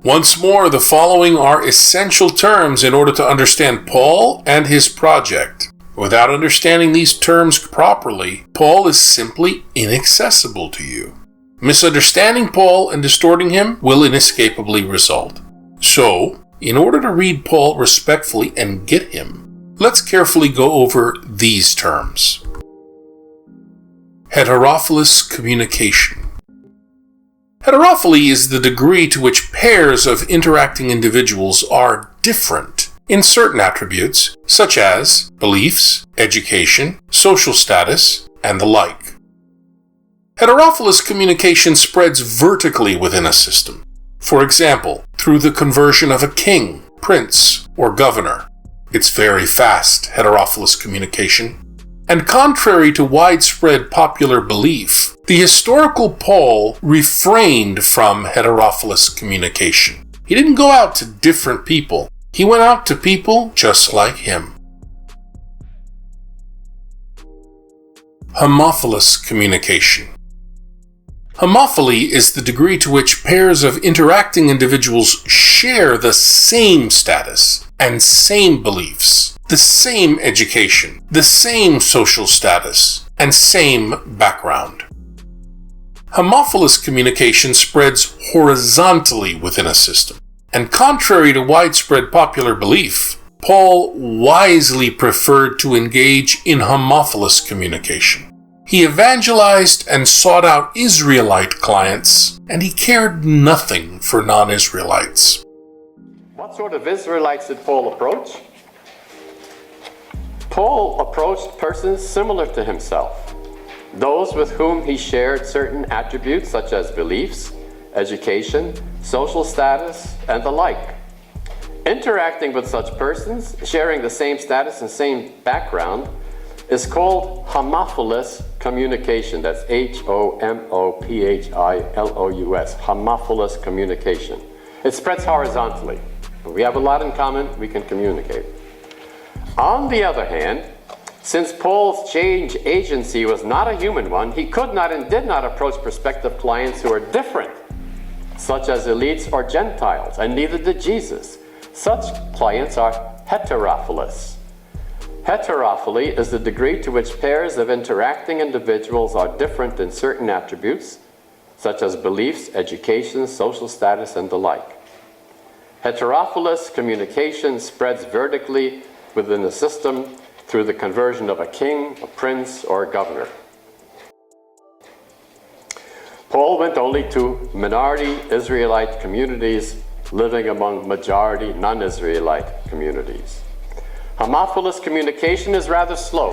Once more, the following are essential terms in order to understand Paul and his project. Without understanding these terms properly, Paul is simply inaccessible to you. Misunderstanding Paul and distorting him will inescapably result. So, in order to read Paul respectfully and get him, let's carefully go over these terms. Heterophilous communication. Heterophily is the degree to which pairs of interacting individuals are different in certain attributes, such as beliefs, education, social status, and the like. Heterophilous communication spreads vertically within a system. For example, through the conversion of a king, prince, or governor. It's very fast, heterophilous communication. And contrary to widespread popular belief, the historical Paul refrained from heterophilous communication. He didn't go out to different people. He went out to people just like him. Homophilous communication. Homophily is the degree to which pairs of interacting individuals share the same status and same beliefs, the same education, the same social status, and same background. Homophilous communication spreads horizontally within a system, and contrary to widespread popular belief, Paul wisely preferred to engage in homophilous communication. He evangelized and sought out Israelite clients, and he cared nothing for non-Israelites. What sort of Israelites did Paul approach? Paul approached persons similar to himself, those with whom he shared certain attributes such as beliefs, education, social status, and the like. Interacting with such persons, sharing the same status and same background, is called homophilous communication. That's Homophilous, homophilous communication. It spreads horizontally. We have a lot in common, we can communicate. On the other hand, since Paul's change agency was not a human one, he could not and did not approach prospective clients who are different, such as elites or Gentiles, and neither did Jesus. Such clients are heterophilous. Heterophily is the degree to which pairs of interacting individuals are different in certain attributes, such as beliefs, education, social status, and the like. Heterophilous communication spreads vertically within the system through the conversion of a king, a prince, or a governor. Paul went only to minority Israelite communities living among majority non-Israelite communities. Homophilous communication is rather slow,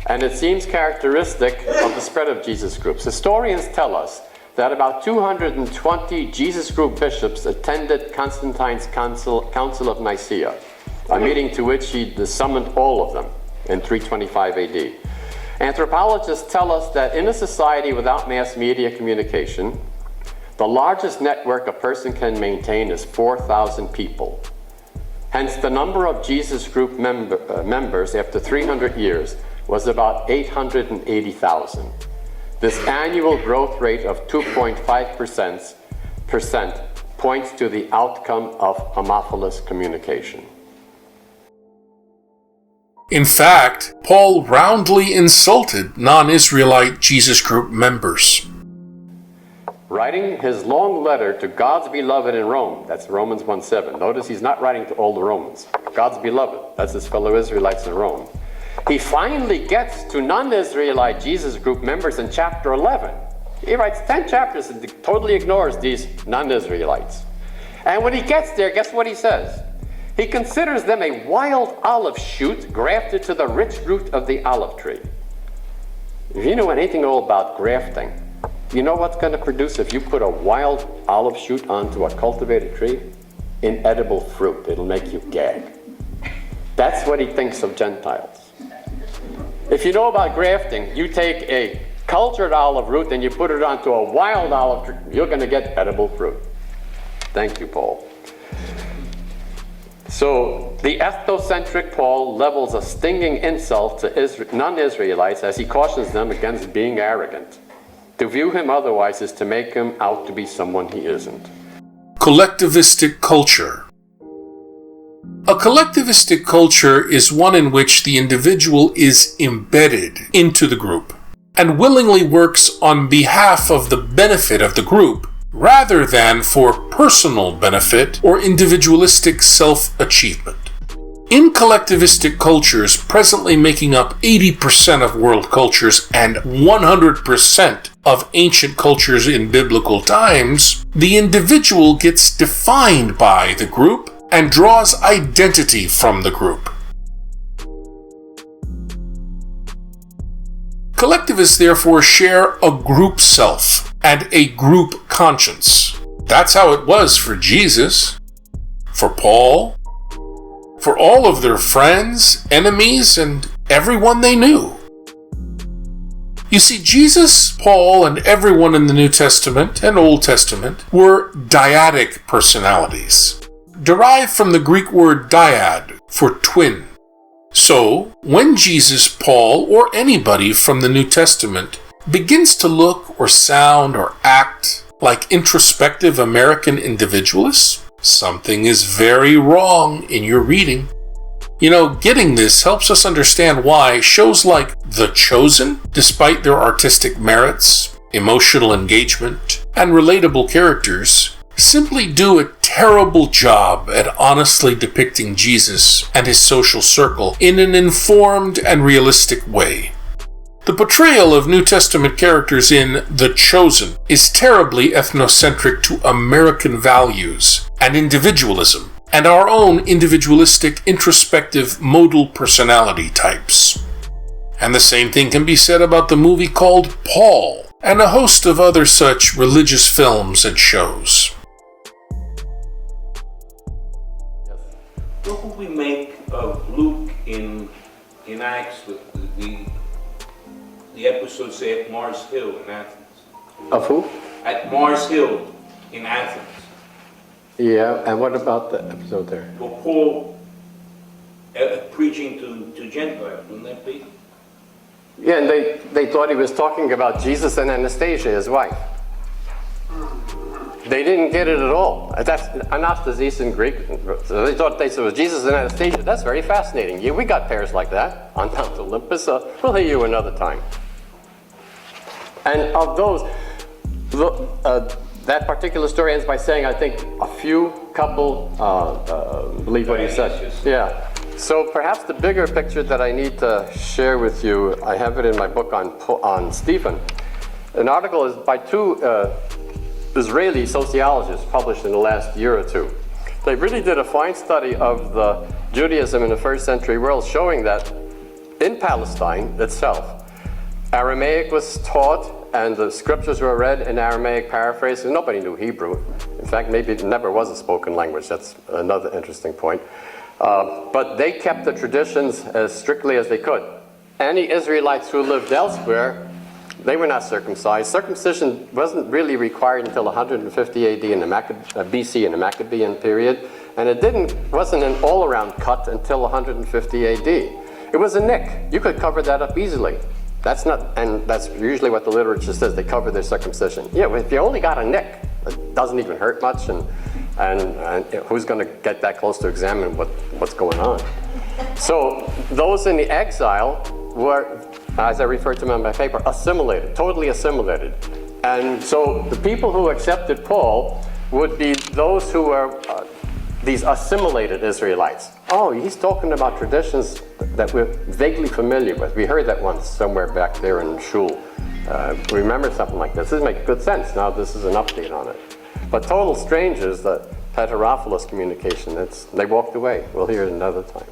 and it seems characteristic of the spread of Jesus groups. Historians tell us that about 220 Jesus group bishops attended Constantine's Council of Nicaea, a meeting to which he summoned all of them in 325 AD. Anthropologists tell us that in a society without mass media communication, the largest network a person can maintain is 4,000 people. Hence, the number of Jesus group members after 300 years was about 880,000. This annual growth rate of 2.5% points to the outcome of homophilous communication. In fact, Paul roundly insulted non-Israelite Jesus group members. Writing his long letter to God's beloved in Rome, that's Romans 1:7. Notice he's not writing to all the Romans. God's beloved, that's his fellow Israelites in Rome. He finally gets to non-Israelite Jesus group members in chapter 11. He writes 10 chapters and totally ignores these non-Israelites. And when he gets there, guess what he says? He considers them a wild olive shoot grafted to the rich root of the olive tree. If you know anything all about grafting, you know what's going to produce if you put a wild olive shoot onto a cultivated tree? Inedible fruit. It'll make you gag. That's what he thinks of Gentiles. If you know about grafting, you take a cultured olive root and you put it onto a wild olive tree, you're going to get edible fruit. Thank you, Paul. So the ethnocentric Paul levels a stinging insult to non-Israelites as he cautions them against being arrogant. To view him otherwise is to make him out to be someone he isn't. collectivistic culture. A collectivistic culture is one in which the individual is embedded into the group and willingly works on behalf of the benefit of the group rather than for personal benefit or individualistic self-achievement. In collectivistic cultures presently making up 80% of world cultures and 100% of ancient cultures in biblical times, the individual gets defined by the group and draws identity from the group. Collectivists therefore share a group self and a group conscience. That's how it was for Jesus, for Paul, for all of their friends, enemies, and everyone they knew. You see, Jesus, Paul, and everyone in the New Testament and Old Testament were dyadic personalities, derived from the Greek word dyad for twin. So, when Jesus, Paul, or anybody from the New Testament begins to look or sound or act like introspective American individualists, something is very wrong in your reading. You know, getting this helps us understand why shows like The Chosen, despite their artistic merits, emotional engagement, and relatable characters, simply do a terrible job at honestly depicting Jesus and his social circle in an informed and realistic way. The portrayal of New Testament characters in The Chosen is terribly ethnocentric to American values and individualism, and our own individualistic, introspective, modal personality types. And the same thing can be said about the movie called Paul, and a host of other such religious films and shows. What would we make of Luke in Acts with the episode, say, at Mars Hill in Athens? Of who? At Mars Hill in Athens. Yeah, and what about the episode there? Well, Paul preaching to Gentiles, wouldn't that be? Yeah, and they thought he was talking about Jesus and Anastasia, his wife. They didn't get it at all. That's anastasis in Greek. So they thought it was Jesus and Anastasia. That's very fascinating. Yeah, we got pairs like that on Mount Olympus. We'll hear you another time. And of those, that particular story ends by saying, I think, a few couple believe what he said. Yeah. So perhaps the bigger picture that I need to share with you, I have it in my book on Stephen. An article is by two Israeli sociologists published in the last year or two. They really did a fine study of the Judaism in the first century world, showing that in Palestine itself, Aramaic was taught and the scriptures were read in Aramaic paraphrase, and nobody knew Hebrew. In fact, maybe it never was a spoken language. That's another interesting point. But they kept the traditions as strictly as they could. Any Israelites who lived elsewhere, they were not circumcised. Circumcision wasn't really required until 150 AD in the BC in the Maccabean period, and it wasn't an all-around cut until 150 AD. It was a nick. You could cover that up easily. And that's usually what the literature says. They cover their circumcision. Yeah, if you only got a nick, it doesn't even hurt much, and who's going to get that close to examine what's going on? So those in the exile were, as I referred to them in my paper, assimilated, totally assimilated. And so the people who accepted Paul would be those who were these assimilated Israelites. Oh, he's talking about traditions that we're vaguely familiar with. We heard that once somewhere back there in Shul. Remember something like this. This makes good sense. Now this is an update on it. But total strangers, the heterophilous communication, they walked away. We'll hear it another time.